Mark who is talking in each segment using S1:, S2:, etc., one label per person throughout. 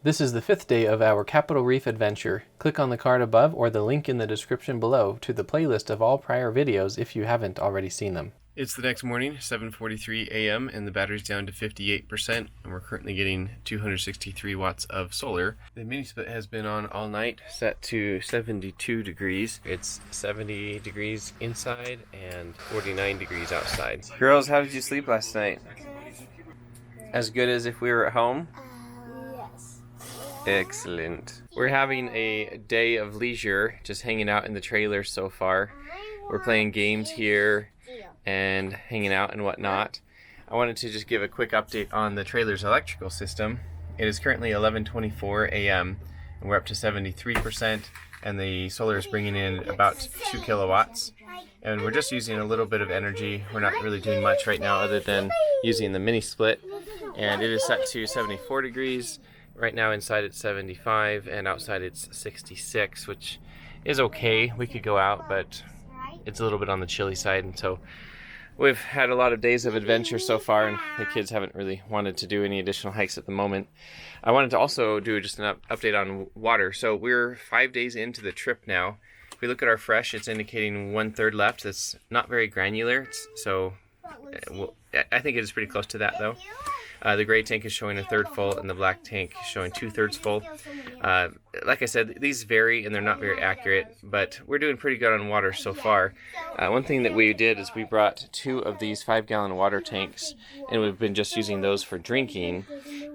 S1: This is the 5th day of our Capitol Reef adventure. Click on the card above or the link in the description below to the playlist of all prior videos if you haven't already seen them. It's the next morning, 7:43 a.m., and the battery's down to 58%, and we're currently getting 263 watts of solar. The mini split has been on all night, set to 72 degrees. It's 70 degrees inside and 49 degrees outside. Girls, how did you sleep last night? As good as if we were at home?
S2: Yes.
S1: Excellent. We're having a day of leisure, just hanging out in the trailer so far. We're playing games here and hanging out and whatnot. I wanted to just give a quick update on the trailer's electrical system. It is currently 11:24 a.m. and we're up to 73%, and the solar is bringing in about 2 kilowatts. And we're just using a little bit of energy. We're not really doing much right now other than using the mini split. And it is set to 74 degrees. Right now inside it's 75 and outside it's 66, which is okay. We could go out, but it's a little bit on the chilly side. And so we've had a lot of days of adventure so far, and the kids haven't really wanted to do any additional hikes at the moment. I wanted to also do just an update on water. So we're 5 days into the trip now. If we look at our fresh, it's indicating 1/3 left. That's not very granular, so I think it is pretty close to that though. The gray tank is showing 1/3 full, and the black tank is showing 2/3 full. Like I said, these vary and they're not very accurate, but we're doing pretty good on water so far. One thing that we did is we brought 2 of these 5-gallon water tanks, and we've been just using those for drinking.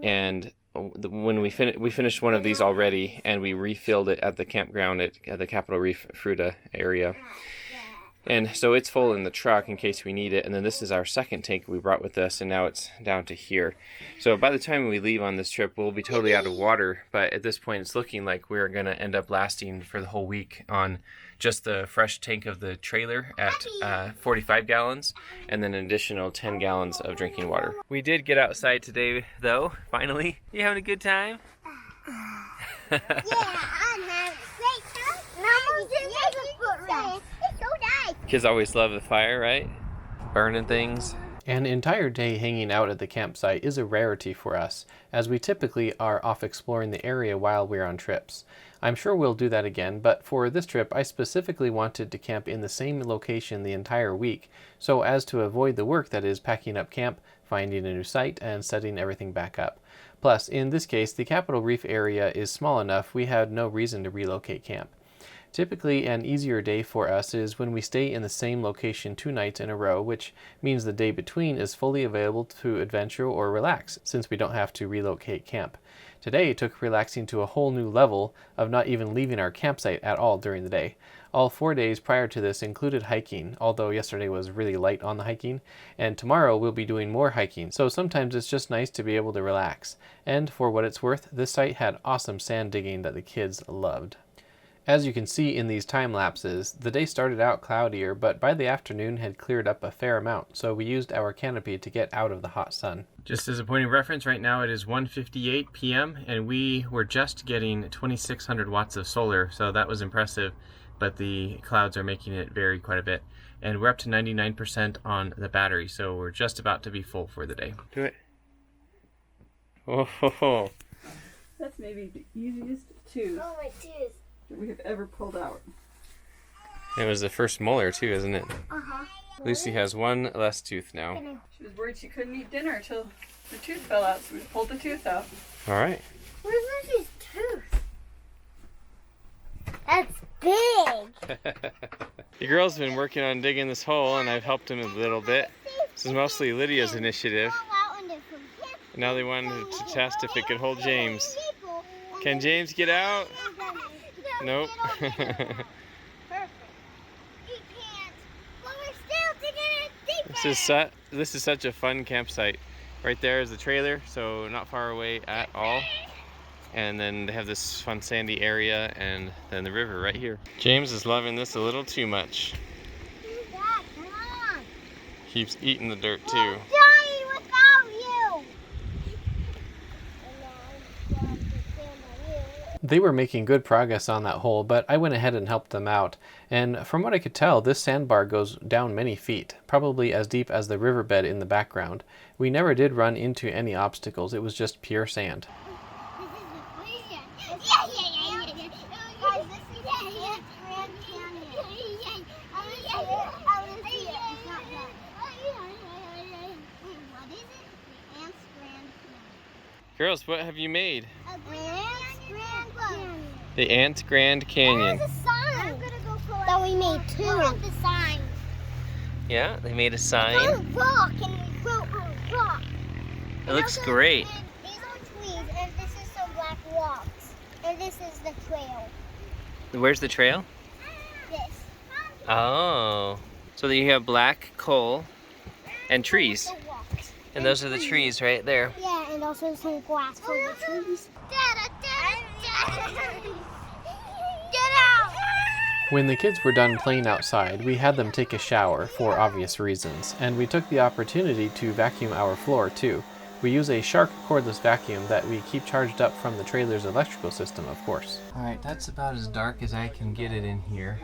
S1: And when we finished one of these already, and we refilled it at the campground at the Capitol Reef Fruta area. And so it's full in the truck in case we need it. And then this is our second tank we brought with us, and now it's down to here. So by the time we leave on this trip, we'll be totally out of water. But at this point, it's looking like we're going to end up lasting for the whole week on just the fresh tank of the trailer at 45 gallons, and then an additional 10 gallons of drinking water. We did get outside today, though, finally. You having a good time?
S2: Yeah, I'm having a great time. And I'm almost in the foot race. It's so nice.
S1: Kids always love the fire, right? Burning things. An entire day hanging out at the campsite is a rarity for us, as we typically are off exploring the area while we're on trips. I'm sure we'll do that again, but for this trip I specifically wanted to camp in the same location the entire week, so as to avoid the work that is packing up camp, finding a new site, and setting everything back up. Plus, in this case, the Capitol Reef area is small enough we had no reason to relocate camp. Typically, an easier day for us is when we stay in the same location 2 nights in a row, which means the day between is fully available to adventure or relax, since we don't have to relocate camp. Today took relaxing to a whole new level of not even leaving our campsite at all during the day. All 4 days prior to this included hiking, although yesterday was really light on the hiking, and tomorrow we'll be doing more hiking, so sometimes it's just nice to be able to relax. And for what it's worth, this site had awesome sand digging that the kids loved. As you can see in these time lapses, the day started out cloudier, but by the afternoon had cleared up a fair amount, so we used our canopy to get out of the hot sun. Just as a point of reference, right now it is 1:58 p.m. and we were just getting 2,600 watts of solar, so that was impressive, but the clouds are making it vary quite a bit. And we're up to 99% on the battery, so we're just about to be full for the day. Do it. Oh, ho, ho.
S3: That's maybe the easiest tooth
S2: Oh, my tooth.
S3: that we have ever pulled out.
S1: It was the first molar too, isn't it?
S2: Uh-huh.
S1: Lucy has 1 less tooth now.
S3: She was worried she couldn't eat dinner till the tooth fell out, so we pulled the tooth out.
S1: All right.
S2: Where's Lucy's tooth? That's big.
S1: The girls have been working on digging this hole, and I've helped them a little bit. This is mostly Lydia's initiative. Now they wanted to test if it could hold James. Can James get out? Nope.
S2: Perfect. He can't. But we're still digging it deeper.
S1: This is such a fun campsite. Right there is the trailer, so not far away at all. And then they have this fun sandy area, and then the river right here. James is loving this a little too much.
S2: Dad, come on.
S1: Keeps eating the dirt too.
S2: We're dying without you.
S1: They were making good progress on that hole, but I went ahead and helped them out. And from what I could tell, this sandbar goes down many feet, probably as deep as the riverbed in the background. We never did run into any obstacles, it was just pure sand.
S2: Guys, this is Grand Canyon. I want to see it. It's not done. What is it? The Ants Grand Canyon.
S1: Girls, what have you made?
S2: The Ants Grand Canyon.
S1: The Ants Grand Canyon.
S2: There's a sign that we made too. Look at the sign.
S1: Yeah, they made a
S2: It's
S1: sign.
S2: on a rock, and we wrote on a rock.
S1: It looks great.
S2: These are trees, and this is some black rocks. And this is the trail.
S1: Where's the trail?
S2: This.
S1: Oh. So you have black coal and trees.
S2: The rocks.
S1: And those are the trees right there.
S2: Yeah, and also some grass for the trees. Get out!
S4: When the kids were done playing outside, we had them take a shower for obvious reasons, and we took the opportunity to vacuum our floor too. We use a Shark cordless vacuum that we keep charged up from the trailer's electrical system, of course. Alright, that's about as dark as I can get it in here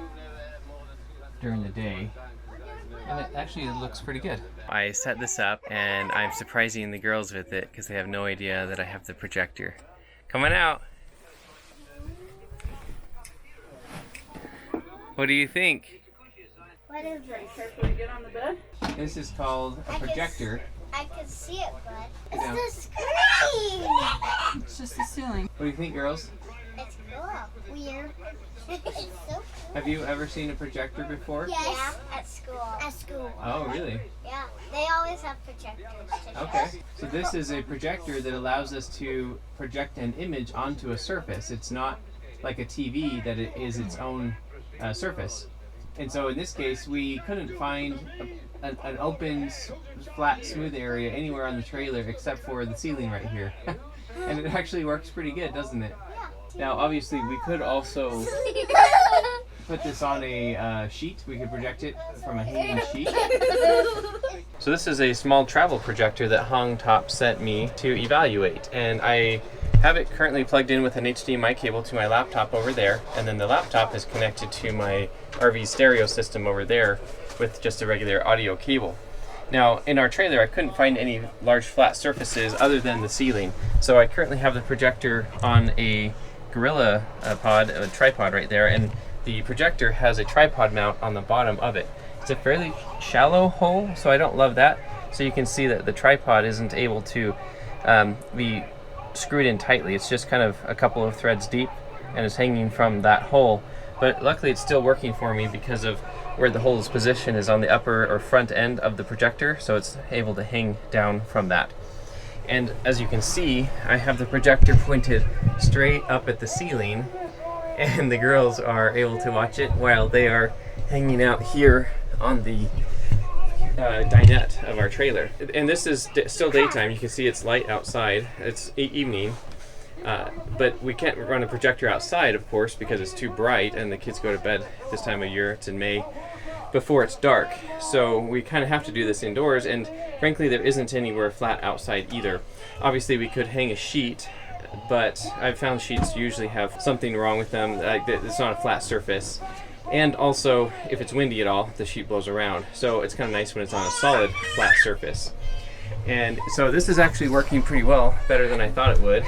S4: during the day. And it looks pretty good.
S1: I set this up and I'm surprising the girls with it because they have no idea that I have the projector. Coming out! What do you think?
S2: What is this?
S3: Carefully get on the bed.
S1: This is called a projector.
S2: I can see it, but
S1: Yeah.
S2: it's the screen!
S3: It's just the ceiling.
S1: What do you think, girls?
S2: It's cool. Weird. It's so cool.
S1: Have you ever seen a projector before?
S2: Yes. Yeah, at school. At school.
S1: Oh, really?
S2: Yeah, they always have projectors. To
S1: Okay. So this is a projector that allows us to project an image onto a surface. It's not like a TV that it is its own surface. And so in this case, we couldn't find an open, flat, smooth area anywhere on the trailer except for the ceiling right here. And it actually works pretty good, doesn't it? Now, obviously, we could also put this on a sheet. We could project it from a hanging sheet. So this is a small travel projector that Hong Top sent me to evaluate. And I have it currently plugged in with an HDMI cable to my laptop over there. And then the laptop is connected to my RV stereo system over there with just a regular audio cable. Now, in our trailer, I couldn't find any large flat surfaces other than the ceiling. So I currently have the projector on a Gorilla pod, a tripod right there, and the projector has a tripod mount on the bottom of it. It's a fairly shallow hole, so I don't love that. So you can see that the tripod isn't able to be screwed in tightly. It's just kind of a couple of threads deep and is hanging from that hole. But luckily it's still working for me because of where the hole's position is on the upper or front end of the projector, so it's able to hang down from that. And as you can see, I have the projector pointed straight up at the ceiling, and the girls are able to watch it while they are hanging out here on the dinette of our trailer. And this is still daytime. You can see it's light outside. It's evening. But we can't run a projector outside, of course, because it's too bright and the kids go to bed this time of year. It's in May, before it's dark. So we kind of have to do this indoors, and frankly there isn't anywhere flat outside either. Obviously we could hang a sheet, but I've found sheets usually have something wrong with them. Like it's not a flat surface. And also, if it's windy at all, the sheet blows around. So it's kind of nice when it's on a solid, flat surface. And so this is actually working pretty well, better than I thought it would,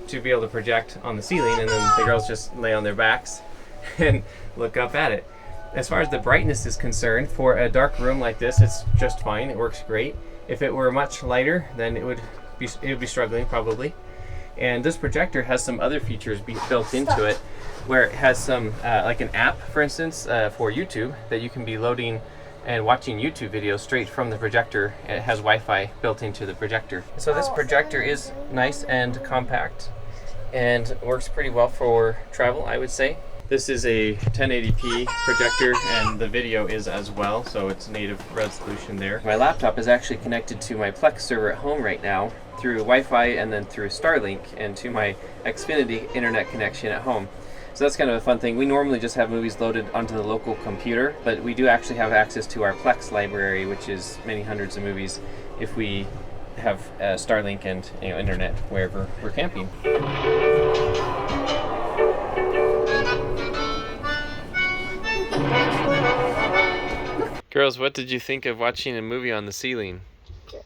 S1: to be able to project on the ceiling, and then the girls just lay on their backs and look up at it. As far as the brightness is concerned, for a dark room like this, it's just fine. It works great. If it were much lighter, then it would be struggling probably. And this projector has some other features built into it, where it has some like an app, for instance, for YouTube, that you can be loading and watching YouTube videos straight from the projector. It has Wi-Fi built into the projector. So this projector is nice and compact and works pretty well for travel, I would say. This is a 1080p projector, and the video is as well, so it's native resolution there. My laptop is actually connected to my Plex server at home right now through Wi-Fi and then through Starlink and to my Xfinity internet connection at home. So that's kind of a fun thing. We normally just have movies loaded onto the local computer, but we do actually have access to our Plex library, which is many hundreds of movies, if we have Starlink and internet wherever we're camping. Girls, what did you think of watching a movie on the ceiling?
S2: Good.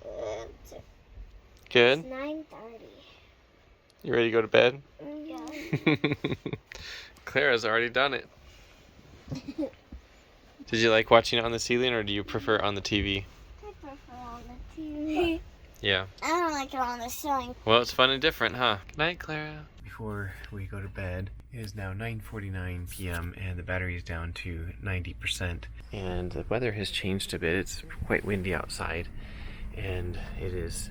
S1: Good?
S2: It's 9:30.
S1: You ready to go to bed?
S2: Yeah.
S1: Clara's already done it. Did you like watching it on the ceiling, or do you prefer on the TV?
S2: I prefer on the TV.
S1: Yeah.
S2: I don't like it on the ceiling.
S1: Well, it's fun and different, huh? Good night, Clara. Before we go to bed, it is now 9:49 p.m. and the battery is down to 90%. And the weather has changed a bit. It's quite windy outside, and it is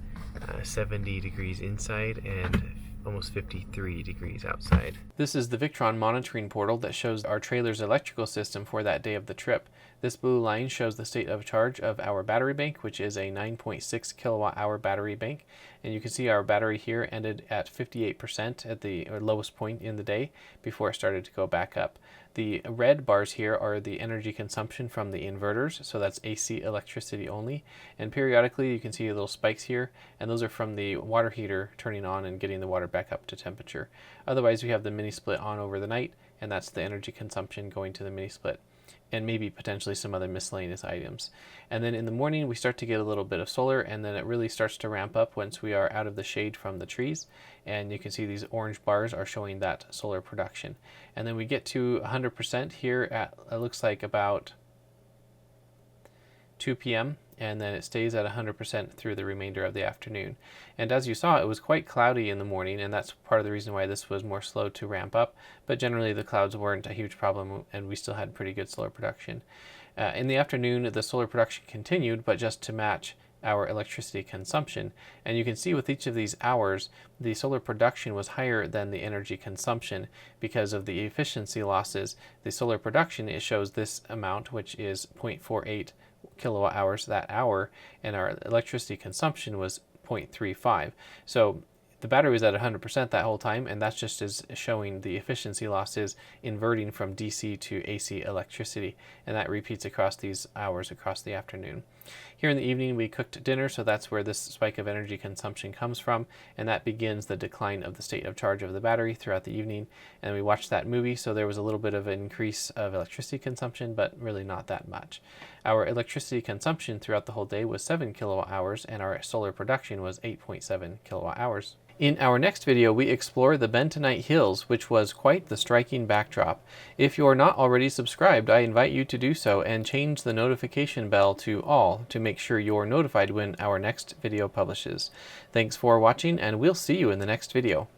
S1: 70 degrees inside and almost 53 degrees outside.
S4: This is the Victron Monitoring Portal that shows our trailer's electrical system for that day of the trip. This blue line shows the state of charge of our battery bank, which is a 9.6 kilowatt hour battery bank. And you can see our battery here ended at 58% at the lowest point in the day before it started to go back up. The red bars here are the energy consumption from the inverters, so that's AC electricity only. And periodically you can see little spikes here, and those are from the water heater turning on and getting the water back up to temperature. Otherwise we have the mini split on over the night, and that's the energy consumption going to the mini split, and maybe potentially some other miscellaneous items. And then in the morning we start to get a little bit of solar, and then it really starts to ramp up once we are out of the shade from the trees, and you can see these orange bars are showing that solar production. And then we get to 100% here at, it looks like about 2 p.m. and then it stays at 100% through the remainder of the afternoon. And as you saw, it was quite cloudy in the morning, and that's part of the reason why this was more slow to ramp up, but generally the clouds weren't a huge problem and we still had pretty good solar production. In the afternoon the solar production continued, but just to match our electricity consumption, and you can see with each of these hours the solar production was higher than the energy consumption because of the efficiency losses. The solar production, it shows this amount, which is 0.48 kilowatt hours that hour, and our electricity consumption was 0.35. So the battery was at 100% that whole time, and that's just as showing the efficiency losses inverting from DC to AC electricity, and that repeats across these hours across the afternoon. Here in the evening we cooked dinner, so that's where this spike of energy consumption comes from, and that begins the decline of the state of charge of the battery throughout the evening. And we watched that movie, so there was a little bit of an increase of electricity consumption, but really not that much. Our electricity consumption throughout the whole day was 7 kilowatt hours, and our solar production was 8.7 kilowatt hours. In our next video, we explore the Bentonite Hills, which was quite the striking backdrop. If you're not already subscribed, I invite you to do so and change the notification bell to all to make sure you're notified when our next video publishes. Thanks for watching, and we'll see you in the next video.